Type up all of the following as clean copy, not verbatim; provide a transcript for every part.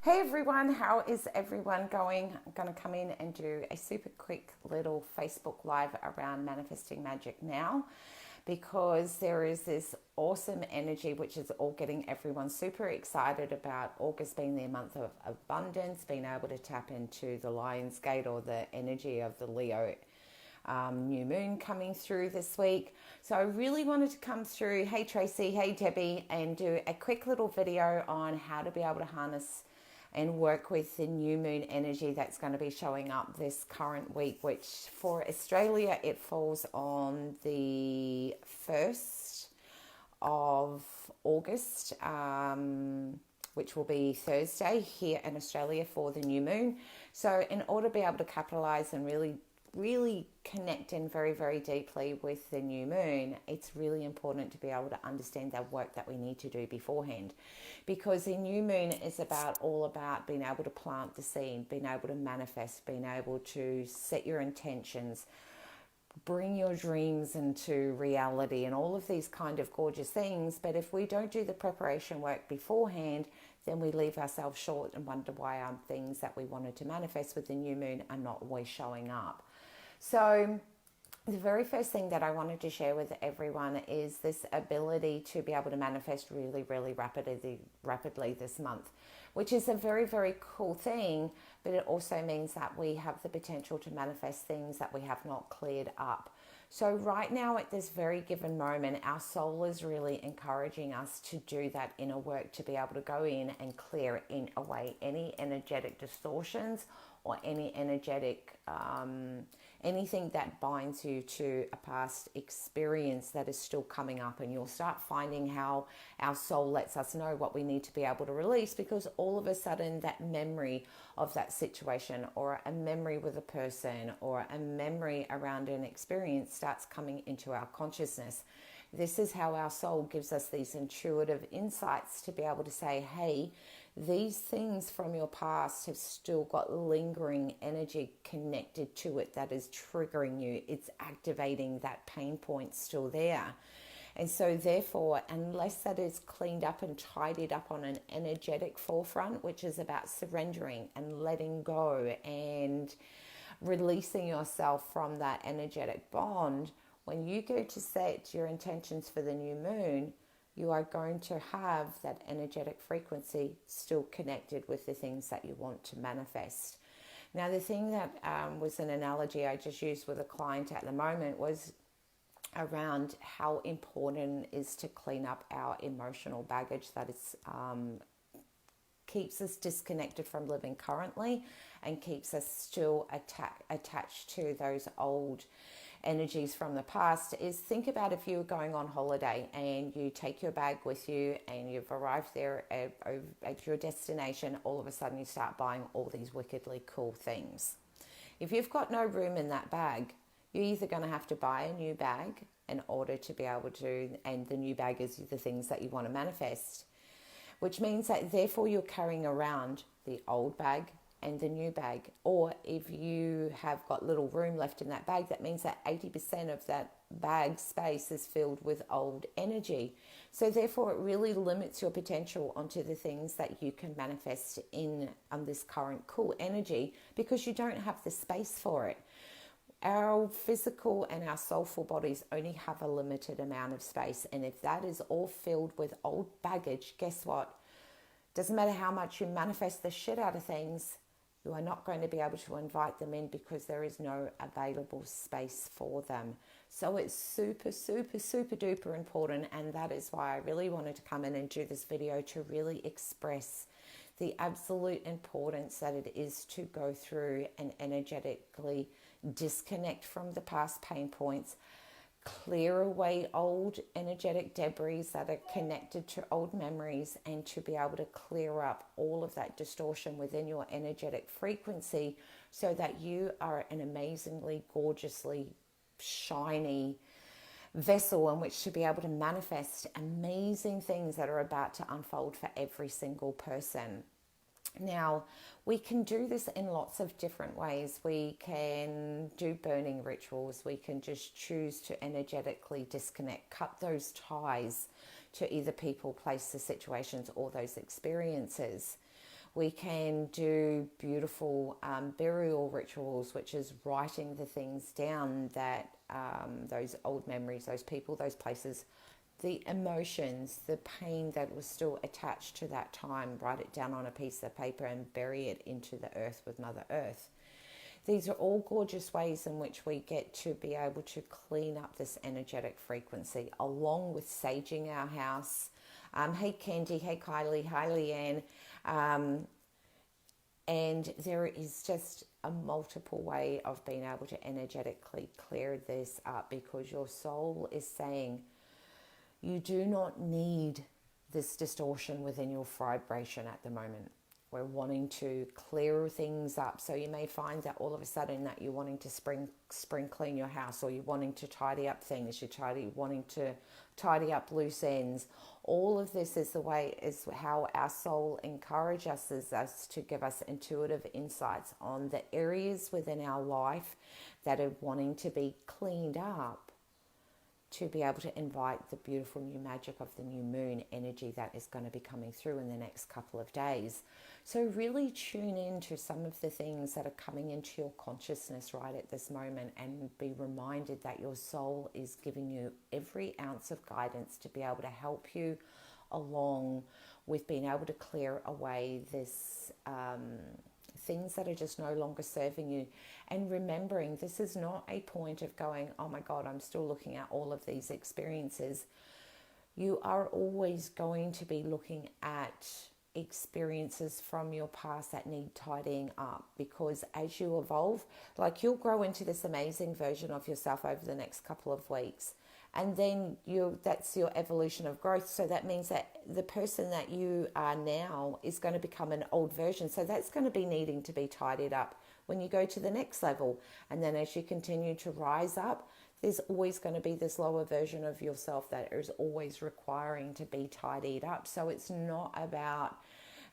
Hey everyone, how is everyone going? I'm going to come in and do a super quick little Facebook Live around manifesting magic now because there is this awesome energy which is all getting everyone super excited about August being their month of abundance, being able to tap into the Lion's Gate or the energy of the Leo new moon coming through this week. So I really wanted to come through, hey Tracy, hey Debbie, and do a quick little video on how to be able to harness and work with the new moon energy that's going to be showing up this current week, which for Australia it falls on the 1st of August, which will be Thursday here in Australia for the new moon. So in order to be able to capitalize and really connect in very, very deeply with the new moon, it's really important to be able to understand the work that we need to do beforehand, because the new moon is all about being able to plant the seed, being able to manifest, being able to set your intentions, bring your dreams into reality, and all of these kind of gorgeous things. But if we don't do the preparation work beforehand, then we leave ourselves short and wonder why things that we wanted to manifest with the new moon are not always showing up. So the very first thing that I wanted to share with everyone is this ability to be able to manifest really, really rapidly this month, which is a very, very cool thing, but it also means that we have the potential to manifest things that we have not cleared up. So right now at this very given moment, our soul is really encouraging us to do that inner work, to be able to go in and clear away any energetic distortions or any energetic anything that binds you to a past experience that is still coming up. And you'll start finding how our soul lets us know what we need to be able to release, because all of a sudden that memory of that situation, or a memory with a person, or a memory around an experience starts coming into our consciousness. This is how our soul gives us these intuitive insights to be able to say, hey, these things from your past have still got lingering energy connected to it that is triggering you. It's activating that pain point still there. And so therefore, unless that is cleaned up and tidied up on an energetic forefront, which is about surrendering and letting go and releasing yourself from that energetic bond, when you go to set your intentions for the new moon, you are going to have that energetic frequency still connected with the things that you want to manifest. Now, the thing that was an analogy I just used with a client at the moment was around how important it is to clean up our emotional baggage that is keeps us disconnected from living currently and keeps us still attached to those old energies from the past. Is think about if you were going on holiday and you take your bag with you and you've arrived there at your destination. All of a sudden you start buying all these wickedly cool things. If you've got no room in that bag, you're either going to have to buy a new bag in order to be able to, and the new bag is the things that you want to manifest, which means that therefore you're carrying around the old bag and the new bag. Or if you have got little room left in that bag, that means that 80% of that bag space is filled with old energy. So therefore it really limits your potential onto the things that you can manifest in this current cool energy, because you don't have the space for it. Our physical and our soulful bodies only have a limited amount of space, and if that is all filled with old baggage, guess what? Doesn't matter how much you manifest the shit out of things, you are not going to be able to invite them in because there is no available space for them. So it's super, super, super duper important, and that is why I really wanted to come in and do this video to really express the absolute importance that it is to go through and energetically disconnect from the past pain points, clear away old energetic debris that are connected to old memories, and to be able to clear up all of that distortion within your energetic frequency so that you are an amazingly, gorgeously shiny vessel in which to be able to manifest amazing things that are about to unfold for every single person. Now, we can do this in lots of different ways. We can do burning rituals. We can just choose to energetically disconnect, cut those ties to either people, places, situations, or those experiences. We can do beautiful burial rituals, which is writing the things down that those old memories, those people, those places, the emotions, the pain that was still attached to that time, write it down on a piece of paper and bury it into the earth with Mother Earth. These are all gorgeous ways in which we get to be able to clean up this energetic frequency, along with saging our house. Hey Candy, hey Kylie, hi Leanne. And there is just a multiple way of being able to energetically clear this up, because your soul is saying you do not need this distortion within your vibration at the moment. We're wanting to clear things up. So you may find that all of a sudden that you're wanting to spring clean your house, or you're wanting to tidy up things, wanting to tidy up loose ends. All of this is how our soul encourages us to give us intuitive insights on the areas within our life that are wanting to be cleaned up, to be able to invite the beautiful new magic of the new moon energy that is going to be coming through in the next couple of days. So really tune in to some of the things that are coming into your consciousness right at this moment, and be reminded that your soul is giving you every ounce of guidance to be able to help you along with being able to clear away this things that are just no longer serving you. And remembering, this is not a point of going, oh my God, I'm still looking at all of these experiences. You are always going to be looking at experiences from your past that need tidying up, because as you evolve, like, you'll grow into this amazing version of yourself over the next couple of weeks. And then that's your evolution of growth. So that means that the person that you are now is going to become an old version. So that's going to be needing to be tidied up when you go to the next level. And then as you continue to rise up, there's always going to be this lower version of yourself that is always requiring to be tidied up. So it's not about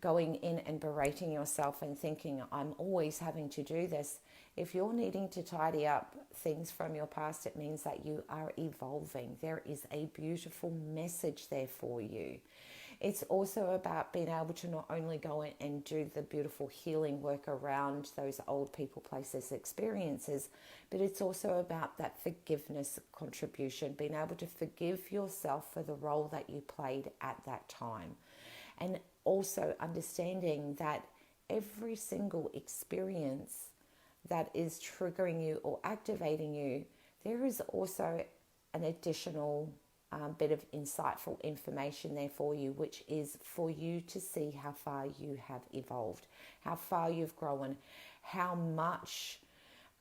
going in and berating yourself and thinking, I'm always having to do this. If you're needing to tidy up things from your past, it means that you are evolving. There is a beautiful message there for you. It's also about being able to not only go in and do the beautiful healing work around those old people, places, experiences, but it's also about that forgiveness contribution, being able to forgive yourself for the role that you played at that time. And also understanding that every single experience that is triggering you or activating you, there is also an additional bit of insightful information there for you, which is for you to see how far you have evolved, how far you've grown, how much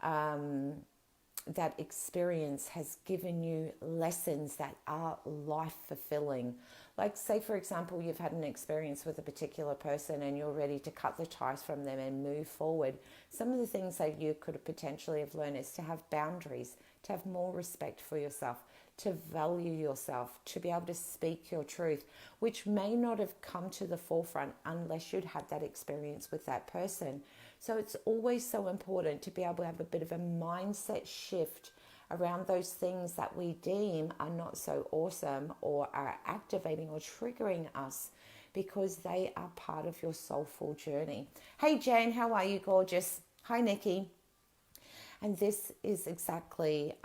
that experience has given you lessons that are life fulfilling. Like, say for example, you've had an experience with a particular person and you're ready to cut the ties from them and move forward. Some of the things that you could have potentially have learned is to have boundaries, to have more respect for yourself, to value yourself, to be able to speak your truth, which may not have come to the forefront unless you'd had that experience with that person. So it's always so important to be able to have a bit of a mindset shift around those things that we deem are not so awesome or are activating or triggering us, because they are part of your soulful journey. Hey Jane, how are you, gorgeous? Hi Nikki. And this is exactly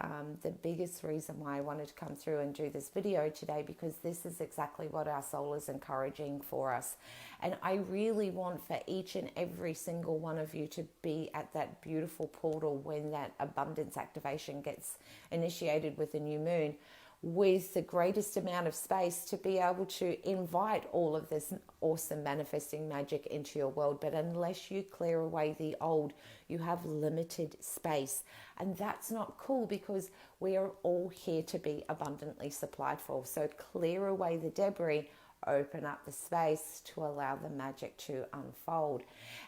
the biggest reason why I wanted to come through and do this video today, because this is exactly what our soul is encouraging for us. And I really want for each and every single one of you to be at that beautiful portal when that abundance activation gets initiated with the new moon, with the greatest amount of space to be able to invite all of this awesome manifesting magic into your world. But unless you clear away the old, you have limited space. And that's not cool, because we are all here to be abundantly supplied for. So clear away the debris, open up the space to allow the magic to unfold.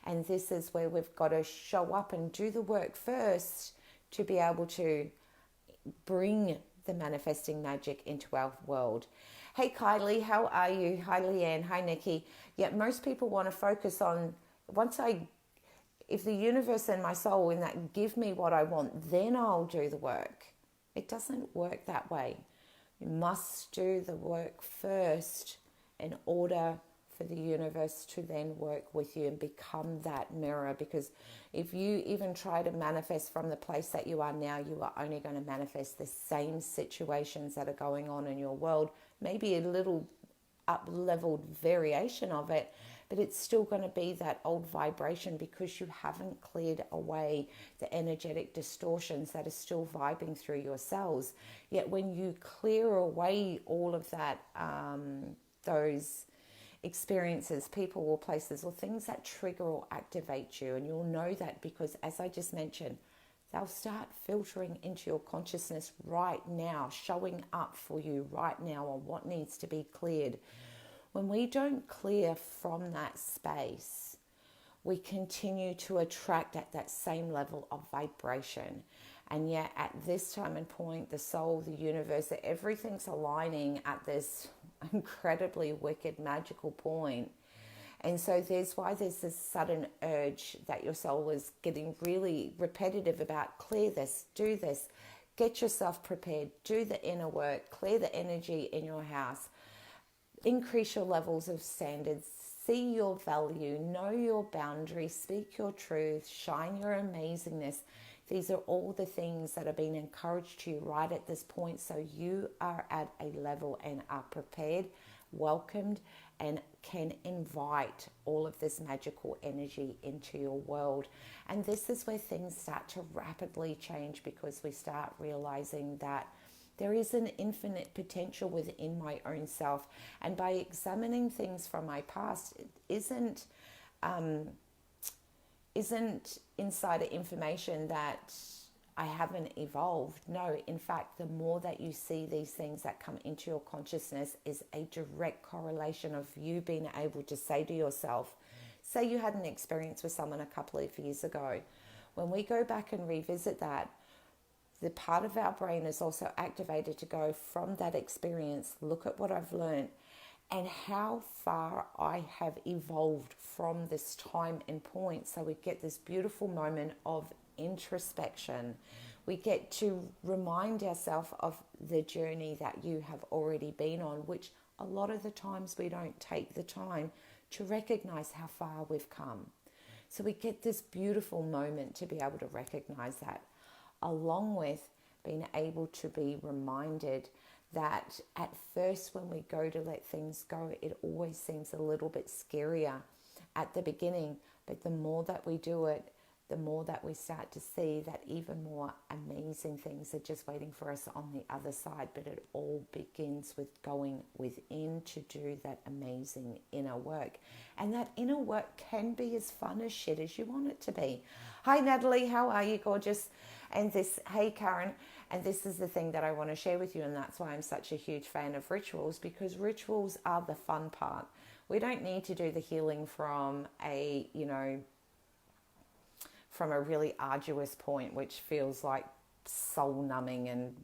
And this is where we've got to show up and do the work first to be able to bring the manifesting magic into our world. Hey Kylie, how are you? Hi Leanne, hi Nikki. Yeah, most people want to focus on, if the universe and my soul in that give me what I want, then I'll do the work. It doesn't work that way. You must do the work first in order for the universe to then work with you and become that mirror. Because if you even try to manifest from the place that you are now, you are only going to manifest the same situations that are going on in your world, maybe a little up-leveled variation of it, but it's still going to be that old vibration because you haven't cleared away the energetic distortions that are still vibing through your cells. Yet when you clear away all of that, those experiences, people or places or things that trigger or activate you, and you'll know that because, as I just mentioned, they'll start filtering into your consciousness right now, showing up for you right now on what needs to be cleared. When we don't clear from that space, we continue to attract at that same level of vibration. And yet at this time and point, the soul, the universe, everything's aligning at this incredibly wicked, magical point. And so there's this sudden urge that your soul is getting really repetitive about: clear this, do this, get yourself prepared, do the inner work, clear the energy in your house, increase your levels of standards, see your value, know your boundaries, speak your truth, shine your amazingness. These are all the things that are being encouraged to you right at this point, so you are at a level and are prepared, welcomed, and can invite all of this magical energy into your world. And this is where things start to rapidly change, because we start realizing that there is an infinite potential within my own self. And by examining things from my past, it isn't insider information that I haven't evolved. No, in fact, the more that you see these things that come into your consciousness is a direct correlation of you being able to say to yourself, say you had an experience with someone a couple of years ago. When we go back and revisit that, the part of our brain is also activated to go from that experience, look at what I've learned and how far I have evolved from this time and point. So we get this beautiful moment of introspection. We get to remind ourselves of the journey that you have already been on, which a lot of the times we don't take the time to recognize how far we've come. So we get this beautiful moment to be able to recognize that, along with being able to be reminded that at first when we go to let things go, it always seems a little bit scarier at the beginning. But the more that we do it, the more that we start to see that even more amazing things are just waiting for us on the other side. But it all begins with going within to do that amazing inner work. And that inner work can be as fun as shit as you want it to be. Hi, Natalie. How are you, gorgeous? And hey, Karen. And this is the thing that I want to share with you. And that's why I'm such a huge fan of rituals, because rituals are the fun part. We don't need to do the healing from a really arduous point, which feels like soul numbing and,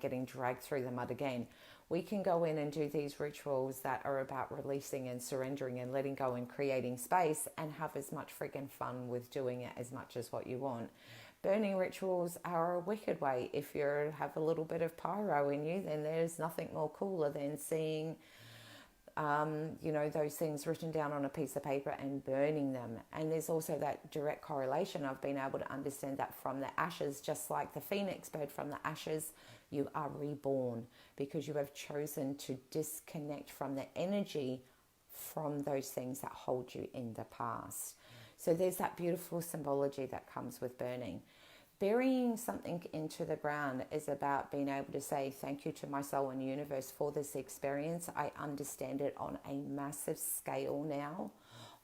getting dragged through the mud again. We can go in and do these rituals that are about releasing and surrendering and letting go and creating space, and have as much friggin' fun with doing it as much as what you want. Burning rituals are a wicked way. If you have a little bit of pyro in you, then there's nothing more cooler than seeing those things written down on a piece of paper and burning them. And there's also that direct correlation of being able to understand that from the ashes, just like the phoenix bird, from the ashes, you are reborn, because you have chosen to disconnect from the energy from those things that hold you in the past. So there's that beautiful symbology that comes with burning. Burying something into the ground is about being able to say thank you to my soul and universe for this experience. I understand it on a massive scale now,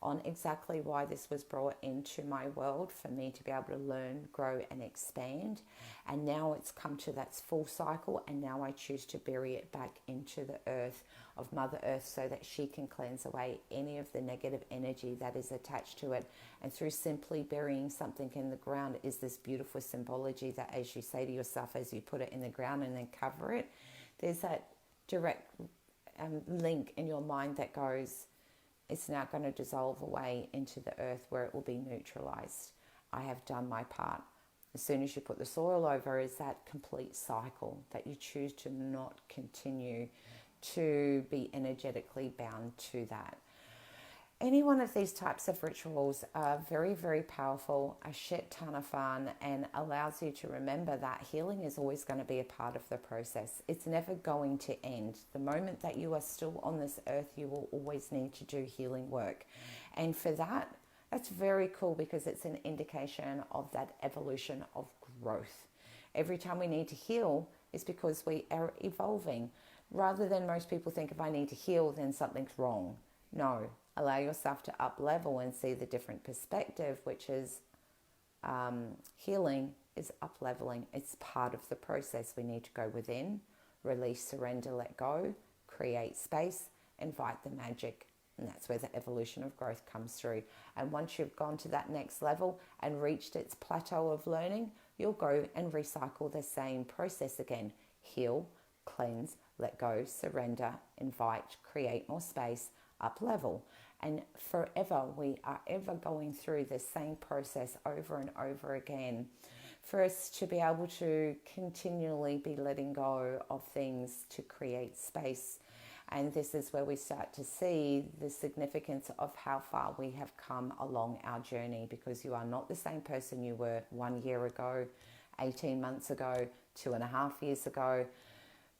on exactly why this was brought into my world for me to be able to learn, grow, and expand. And now it's come to that full cycle, and now I choose to bury it back into the earth of Mother Earth so that she can cleanse away any of the negative energy that is attached to it. And through simply burying something in the ground is this beautiful symbology that, as you say to yourself, as you put it in the ground and then cover it, there's that direct link in your mind that goes, it's now going to dissolve away into the earth where it will be neutralized. I have done my part. As soon as you put the soil over, is that complete cycle that you choose to not continue to be energetically bound to that. Any one of these types of rituals are very, very powerful, a shit ton of fun, and allows you to remember that healing is always going to be a part of the process. It's never going to end. The moment that you are still on this earth, you will always need to do healing work. And for that, that's very cool because it's an indication of that evolution of growth. Every time we need to heal is because we are evolving. Rather than most people think if I need to heal, then something's wrong. No, allow yourself to up level and see the different perspective, which is healing is up leveling. It's part of the process. We need to go within, release, surrender, let go, create space, invite the magic. And that's where the evolution of growth comes through. And once you've gone to that next level and reached its plateau of learning, you'll go and recycle the same process again. Heal, cleanse, let go, surrender, invite, create more space, up level. And forever we are ever going through the same process over and over again for us to be able to continually be letting go of things to create space. And this is where we start to see the significance of how far we have come along our journey, because you are not the same person you were 1 year ago, 18 months ago, 2.5 years ago,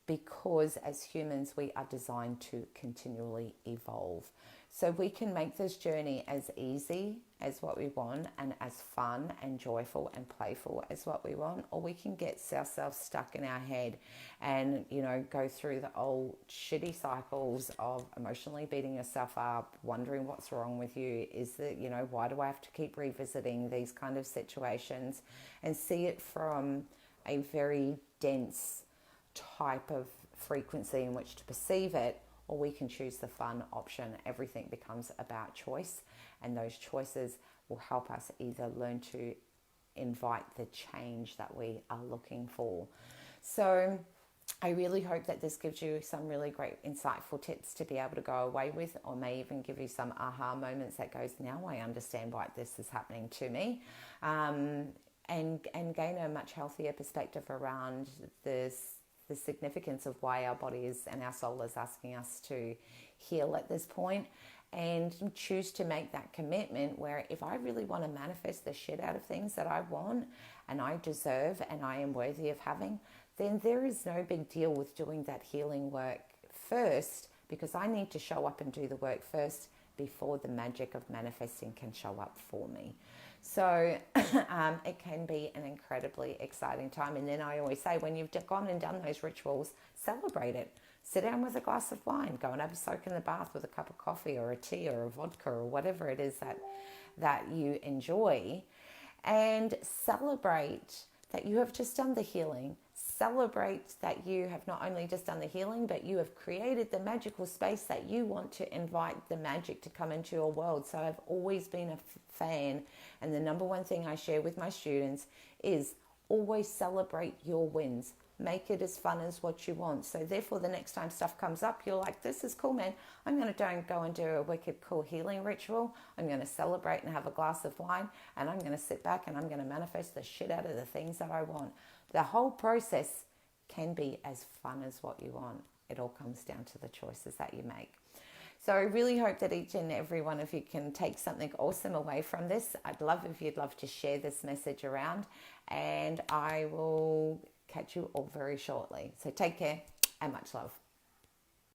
because as humans we are designed to continually evolve. So we can make this journey as easy as what we want and as fun and joyful and playful as what we want, or we can get ourselves stuck in our head and, go through the old shitty cycles of emotionally beating yourself up, wondering what's wrong with you. Is that, why do I have to keep revisiting these kind of situations, and see it from a very dense type of frequency in which to perceive it. Or we can choose the fun option. Everything becomes about choice, and those choices will help us either learn to invite the change that we are looking for. So I really hope that this gives you some really great insightful tips to be able to go away with, or may even give you some aha moments that goes, now I understand why this is happening to me, and gain a much healthier perspective around the significance of why our bodies and our soul is asking us to heal at this point, and choose to make that commitment where if I really want to manifest the shit out of things that I want and I deserve and I am worthy of having, then there is no big deal with doing that healing work first, because I need to show up and do the work first before the magic of manifesting can show up for me. So it can be an incredibly exciting time. And then I always say, when you've gone and done those rituals, celebrate it. Sit down with a glass of wine, go and have a soak in the bath with a cup of coffee or a tea or a vodka or whatever it is that you enjoy, and celebrate that you have just done the healing. Celebrate that you have not only just done the healing, but you have created the magical space that you want to invite the magic to come into your world. So I've always been a fan, and the number one thing I share with my students is always celebrate your wins. Make it as fun as what you want. So therefore, the next time stuff comes up, you're like, this is cool, man. I'm going to go and do a wicked cool healing ritual. I'm going to celebrate and have a glass of wine, and I'm going to sit back and I'm going to manifest the shit out of the things that I want. The whole process can be as fun as what you want. It all comes down to the choices that you make. So I really hope that each and every one of you can take something awesome away from this. I'd love if you'd love to share this message around, and I will catch you all very shortly. So take care and much love.